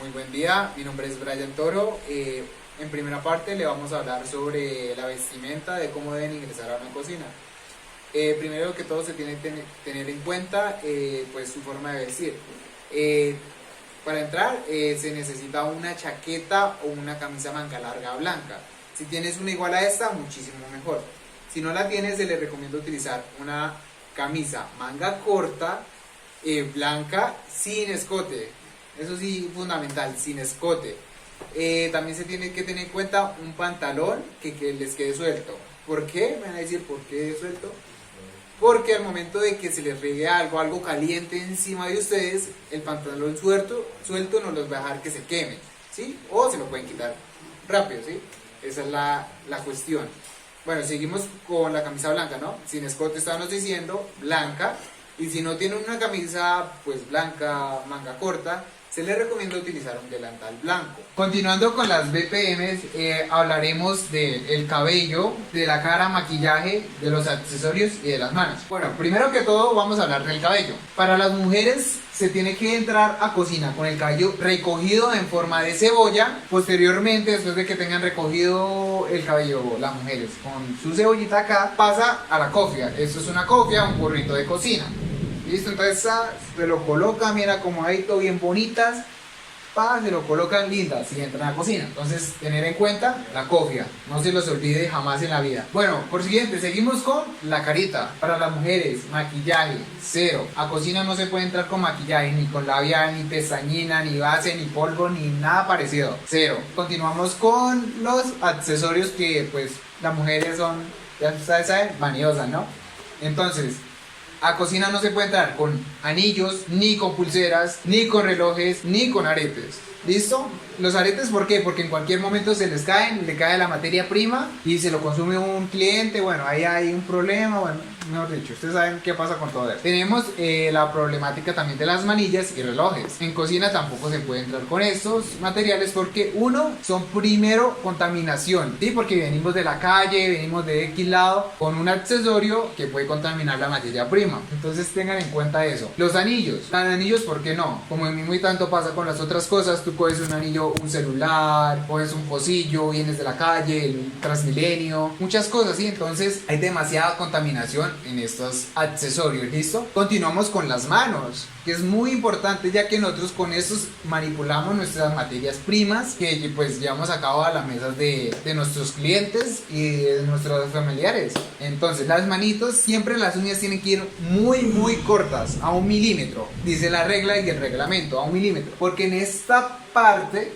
Muy buen día, mi nombre es Brian Toro. En primera parte le vamos a hablar sobre la vestimenta, de cómo deben ingresar a una cocina. Primero que todo se tiene que tener en cuenta pues su forma de vestir. Para entrar se necesita una chaqueta o una camisa manga larga blanca. Si tienes una igual a esta, muchísimo mejor. Si no la tienes, se le recomienda utilizar una camisa manga corta, blanca, sin escote. Eso sí, fundamental, sin escote. También se tiene que tener en cuenta un pantalón que les quede suelto. ¿Por qué? Me van a decir, ¿por qué suelto? Porque al momento de que se les riegue algo caliente encima de ustedes, el pantalón suelto no los va a dejar que se quemen, ¿sí? O se lo pueden quitar rápido, ¿sí? Esa es la cuestión. Bueno, seguimos con la camisa blanca, ¿no? Sin escote estábamos diciendo, blanca. Y si no tienen una camisa, pues blanca, manga corta, se les recomienda utilizar un delantal blanco. Continuando con las BPMs, hablaremos del cabello, de la cara, maquillaje, de los accesorios y de las manos. Bueno, primero que todo vamos a hablar del cabello. Para las mujeres se tiene que entrar a cocina con el cabello recogido en forma de cebolla. Posteriormente, después de que tengan recogido el cabello las mujeres con su cebollita acá, pasa a la cofia. Esto es una cofia, un burrito de cocina. Listo, entonces se lo colocan, mira, como ahí todo bien bonitas, se lo colocan lindas y entran a la cocina. Entonces, tener en cuenta la cofia, no se los olvide jamás en la vida. Bueno, por siguiente, seguimos con la carita. Para las mujeres, maquillaje, cero. A cocina no se puede entrar con maquillaje, ni con labial, ni pestañina, ni base, ni polvo, ni nada parecido. Cero. Continuamos con los accesorios que, pues, las mujeres son, ya ustedes saben, vanidosas, ¿no? Entonces, a cocina no se puede entrar con anillos, ni con pulseras, ni con relojes, ni con aretes. ¿Listo? Los aretes, ¿por qué? Porque en cualquier momento se les caen, le cae la materia prima y se lo consume un cliente. Bueno, ahí hay un problema. Bueno, mejor dicho, ustedes saben qué pasa con todo eso. Tenemos la problemática también de las manillas y relojes. En cocina tampoco se puede entrar con estos materiales porque, uno, son primero contaminación, ¿sí? Porque venimos de la calle, venimos de X lado con un accesorio que puede contaminar la materia prima. Entonces tengan en cuenta eso. Los anillos, ¿por qué no? Como en mismo y tanto pasa con las otras cosas, tú coges un anillo, un celular, coges un pocillo, vienes de la calle, el Transmilenio, muchas cosas, ¿sí? Entonces hay demasiada contaminación en estos accesorios, ¿listo? Continuamos con las manos, que es muy importante ya que nosotros con estos manipulamos nuestras materias primas que pues llevamos a cabo a las mesas de nuestros clientes y de nuestros familiares. Entonces las manitos, siempre las uñas tienen que ir muy cortas, a 1 milímetro, dice la regla y el reglamento, a 1 milímetro, porque en esta parte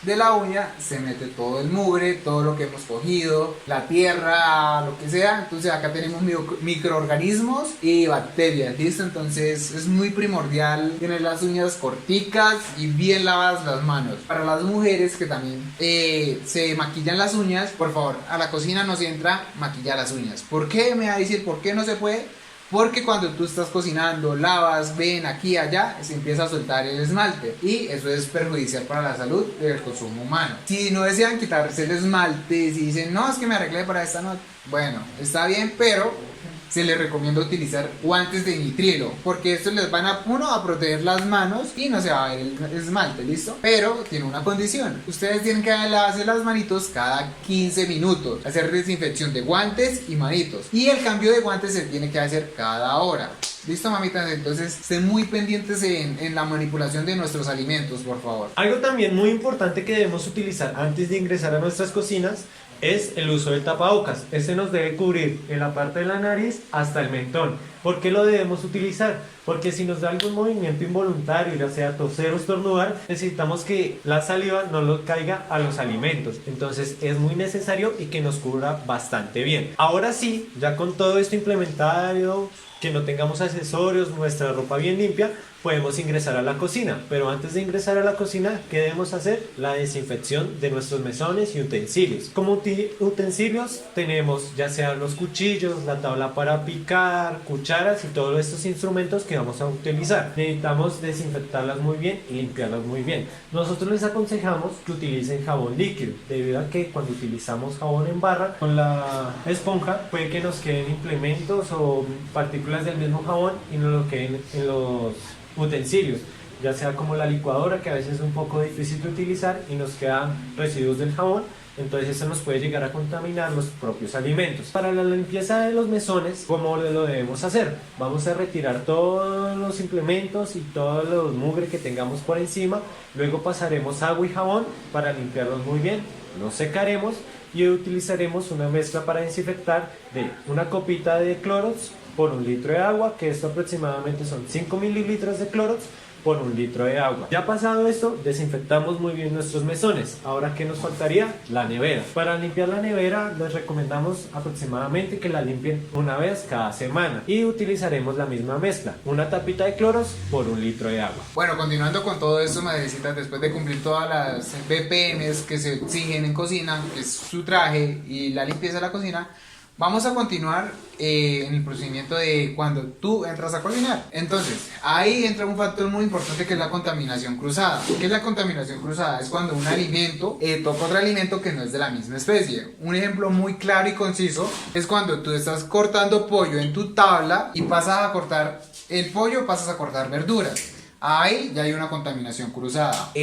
de la uña se mete todo el mugre, todo lo que hemos cogido, la tierra, lo que sea. Entonces acá tenemos microorganismos y bacterias, ¿listo? Entonces es muy primordial tener las uñas corticas y bien lavadas las manos. Para las mujeres que también se maquillan las uñas, por favor, a la cocina no se entra maquillar las uñas. ¿Por qué? Me va a decir, ¿por qué no se puede? Porque cuando tú estás cocinando, lavas, ven aquí, allá, se empieza a soltar el esmalte y eso es perjudicial para la salud del consumo humano. Si no desean quitarse el esmalte, si dicen, no, es que me arreglé para esta noche, bueno, está bien, pero se les recomienda utilizar guantes de nitrilo, porque estos les van a, uno, a proteger las manos y no se va a ver el esmalte, ¿listo? Pero tiene una condición, ustedes tienen que lavarse las manitos cada 15 minutos, hacer desinfección de guantes y manitos, y el cambio de guantes se tiene que hacer cada hora. ¿Listo, mamitas? Entonces estén muy pendientes en la manipulación de nuestros alimentos, por favor. Algo también muy importante que debemos utilizar antes de ingresar a nuestras cocinas es el uso del tapabocas. Este nos debe cubrir en la parte de la nariz hasta el mentón. ¿Por qué lo debemos utilizar? Porque si nos da algún movimiento involuntario, ya sea toser o estornudar, necesitamos que la saliva no lo caiga a los alimentos. Entonces es muy necesario y que nos cubra bastante bien. Ahora sí, ya con todo esto implementado, que no tengamos accesorios, nuestra ropa bien limpia, podemos ingresar a la cocina. Pero antes de ingresar a la cocina, ¿qué debemos hacer? La desinfección de nuestros mesones y utensilios. Como utensilios tenemos ya sea los cuchillos, la tabla para picar, cucharas y todos estos instrumentos que vamos a utilizar. Necesitamos desinfectarlas muy bien y limpiarlas muy bien. Nosotros les aconsejamos que utilicen jabón líquido, debido a que cuando utilizamos jabón en barra con la esponja puede que nos queden implementos o partículas del mismo jabón y no lo queden en los utensilios. ya sea como la licuadora, que a veces es un poco difícil de utilizar y nos quedan residuos del jabón. Entonces eso nos puede llegar a contaminar los propios alimentos. Para la limpieza de los mesones, ¿cómo lo debemos hacer? Vamos a retirar todos los implementos y todos los mugre que tengamos por encima. Luego pasaremos agua y jabón para limpiarlos muy bien. Los secaremos y utilizaremos una mezcla para desinfectar de una copita de Clorox por 1 litro de agua, que esto aproximadamente son 5 mililitros de Clorox por 1 litro de agua. Ya pasado esto, desinfectamos muy bien nuestros mesones. Ahora, ¿qué nos faltaría? La nevera. Para limpiar la nevera les recomendamos aproximadamente que la limpien una vez cada semana y utilizaremos la misma mezcla, una tapita de Clorox por 1 litro de agua. Bueno, continuando con todo esto, madrecitas, después de cumplir todas las BPMs que se exigen en cocina, que es su traje y la limpieza de la cocina, vamos a continuar en el procedimiento de cuando tú entras a cocinar. Entonces, ahí entra un factor muy importante que es la contaminación cruzada. ¿Qué es la contaminación cruzada? Es cuando un alimento toca otro alimento que no es de la misma especie. Un ejemplo muy claro y conciso es cuando tú estás cortando pollo en tu tabla y pasas a cortar el pollo, pasas a cortar verduras. Ahí ya hay una contaminación cruzada.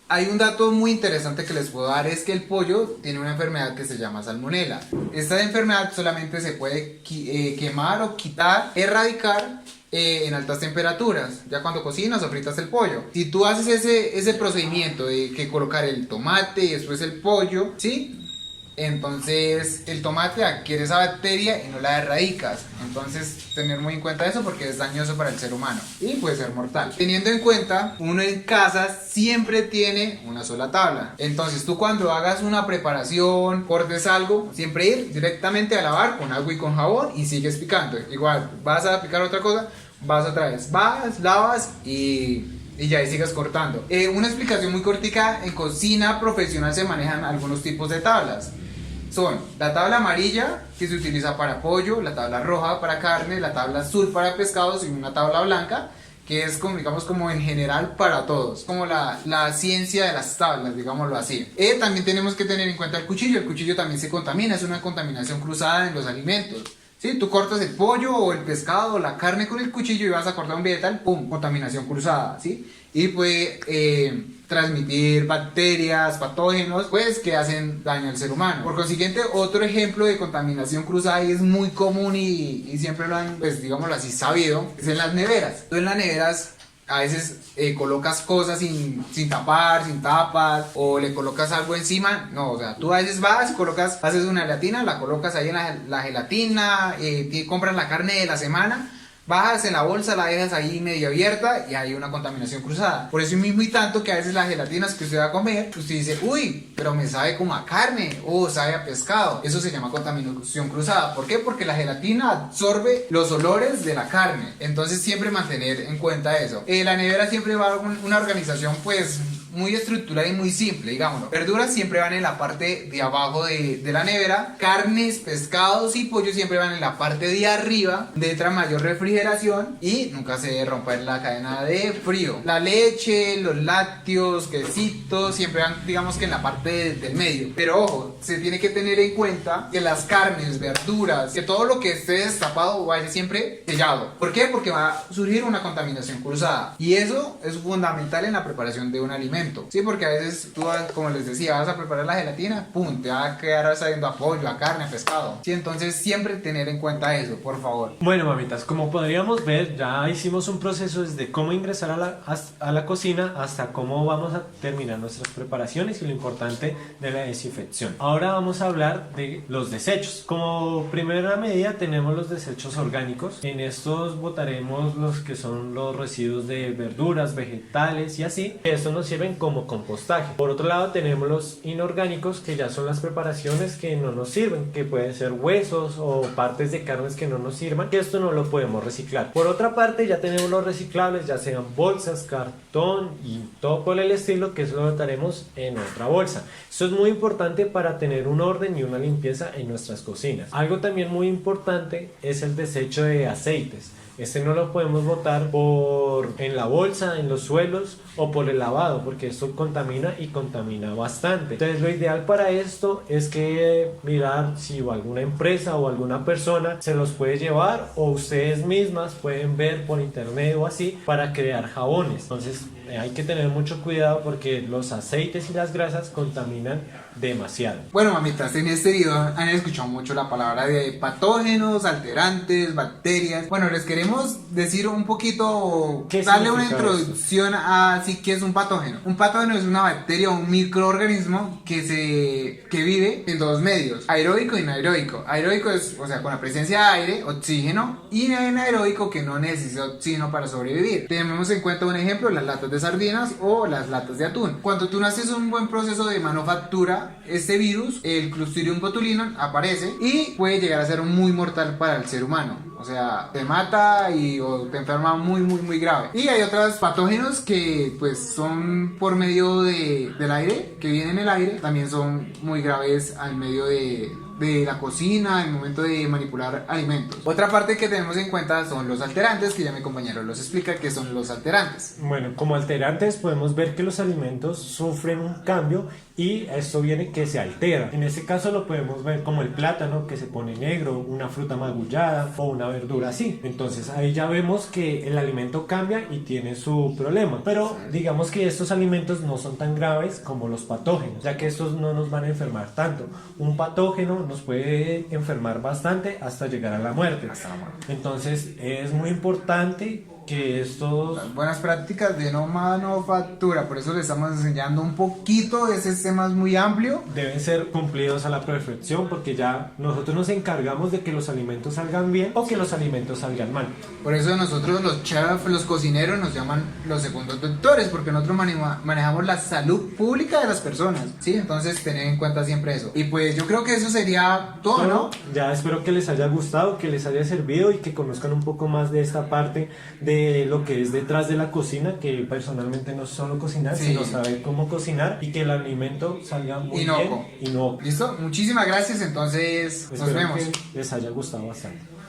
Hay un dato muy interesante que les puedo dar, es que el pollo tiene una enfermedad que se llama salmonela. Esta enfermedad solamente se puede quemar o quitar, erradicar en altas temperaturas, ya cuando cocinas o fritas el pollo. Si tú haces ese procedimiento de que colocar el tomate y después el pollo, ¿sí? Entonces el tomate adquiere esa bacteria y no la erradicas. Entonces tener muy en cuenta eso porque es dañoso para el ser humano y puede ser mortal. Teniendo en cuenta, uno en casa siempre tiene una sola tabla. Entonces tú cuando hagas una preparación, cortes algo, siempre ir directamente a lavar con agua y con jabón y sigues picando. Igual vas a picar otra cosa, vas otra vez, vas, lavas y ya ahí sigas cortando. Una explicación muy cortica: en cocina profesional se manejan algunos tipos de tablas. Son la tabla amarilla, que se utiliza para pollo, la tabla roja para carne, la tabla azul para pescados y una tabla blanca, que es como, digamos, como en general para todos, como la ciencia de las tablas, digámoslo así. También tenemos que tener en cuenta el cuchillo también se contamina, es una contaminación cruzada en los alimentos. ¿Sí? Tú cortas el pollo o el pescado o la carne con el cuchillo y vas a cortar un vegetal, ¡pum! Contaminación cruzada, ¿sí? Y puede transmitir bacterias, patógenos, pues que hacen daño al ser humano. Por consiguiente, otro ejemplo de contaminación cruzada y es muy común y siempre lo han, pues digámoslo así, sabido, es en las neveras. Tú en las neveras a veces colocas cosas sin tapar, sin tapas, o le colocas algo encima. No, o sea, tú a veces vas, haces una gelatina, la colocas ahí en la gelatina, compras la carne de la semana, bajas en la bolsa, la dejas ahí medio abierta y hay una contaminación cruzada. Por eso mismo y tanto que a veces las gelatinas que usted va a comer, usted dice, uy, pero me sabe como a carne o sabe a pescado. Eso se llama contaminación cruzada. ¿Por qué? Porque la gelatina absorbe los olores de la carne. Entonces siempre mantener en cuenta eso. La nevera siempre va a una organización pues muy estructurada y muy simple, digámoslo. Verduras siempre van en la parte de abajo de la nevera. Carnes, pescados y pollo siempre van en la parte de arriba, de otra mayor refrigeración y nunca se debe romper la cadena de frío. La leche, los lácteos, quesitos, siempre van, digamos que en la parte del medio. Pero ojo, se tiene que tener en cuenta que las carnes, verduras, que todo lo que esté destapado vaya siempre sellado. ¿Por qué? Porque va a surgir una contaminación cruzada. Y eso es fundamental en la preparación de un alimento. Sí, porque a veces tú, como les decía, vas a preparar la gelatina, pum, te va a quedar sabiendo a pollo, a carne, a pescado. Sí, entonces siempre tener en cuenta eso, por favor. Bueno, mamitas, como podríamos ver, ya hicimos un proceso desde cómo ingresar a la cocina hasta cómo vamos a terminar nuestras preparaciones y lo importante de la desinfección. Ahora vamos a hablar de los desechos. Como primera medida tenemos los desechos orgánicos. En estos botaremos los que son los residuos de verduras, vegetales y así. Estos nos sirven como compostaje. Por otro lado tenemos los inorgánicos, que ya son las preparaciones que no nos sirven, que pueden ser huesos o partes de carnes que no nos sirvan, que esto no lo podemos reciclar. Por otra parte ya tenemos los reciclables, ya sean bolsas, cartón y todo por el estilo, que eso lo botaremos en otra bolsa. Esto es muy importante para tener un orden y una limpieza en nuestras cocinas. Algo también muy importante es el desecho de aceites. Este no lo podemos botar en la bolsa, en los suelos o por el lavado, porque esto contamina y contamina bastante. Entonces lo ideal para esto es que mirar si alguna empresa o alguna persona se los puede llevar, o ustedes mismas pueden ver por internet o así para crear jabones. Entonces hay que tener mucho cuidado porque los aceites y las grasas contaminan demasiado. Bueno, mamitas, en este video han escuchado mucho la palabra de patógenos, alterantes, bacterias. Bueno, les queremos decir un poquito, darle una introducción a sí, qué es un patógeno. Un patógeno es una bacteria o un microorganismo que vive en dos medios, aeróbico y anaeróbico. Aeróbico es, o sea, con la presencia de aire, oxígeno, y anaeróbico, que no necesita oxígeno para sobrevivir. Tenemos en cuenta un ejemplo, las latas de sardinas o las latas de atún. Cuando tú no haces un buen proceso de manufactura, este virus, el Clostridium botulinum, aparece y puede llegar a ser muy mortal para el ser humano. O sea, te mata o te enferma muy grave. Y hay otros patógenos que pues son por medio del aire, que vienen en el aire, también son muy graves al medio de la cocina, en el momento de manipular alimentos. Otra parte que tenemos en cuenta son los alterantes, que ya mi compañero los explica qué son los alterantes. Bueno, como alterantes podemos ver que los alimentos sufren un cambio y esto viene que se altera. En este caso lo podemos ver como el plátano, que se pone negro, una fruta magullada o una verdura así. Entonces ahí ya vemos que el alimento cambia y tiene su problema. Pero digamos que estos alimentos no son tan graves como los patógenos, ya que estos no nos van a enfermar tanto. Un patógeno nos puede enfermar bastante hasta llegar a la muerte. Entonces es muy importante que estos... Las buenas prácticas de no manufactura, por eso les estamos enseñando un poquito de ese tema, es muy amplio. Deben ser cumplidos a la perfección, porque ya nosotros nos encargamos de que los alimentos salgan bien o que los alimentos salgan mal. Por eso nosotros los chefs, los cocineros nos llaman los segundos doctores, porque nosotros manejamos la salud pública de las personas, ¿sí? Entonces tener en cuenta siempre eso. Y pues yo creo que eso sería todo, ¿no? Ya espero que les haya gustado, que les haya servido y que conozcan un poco más de esta parte de lo que es detrás de la cocina, que personalmente no es solo cocinar, sino saber cómo cocinar y que el alimento salga muy bien. ¿Listo? Muchísimas gracias, entonces nos vemos. Que les haya gustado bastante.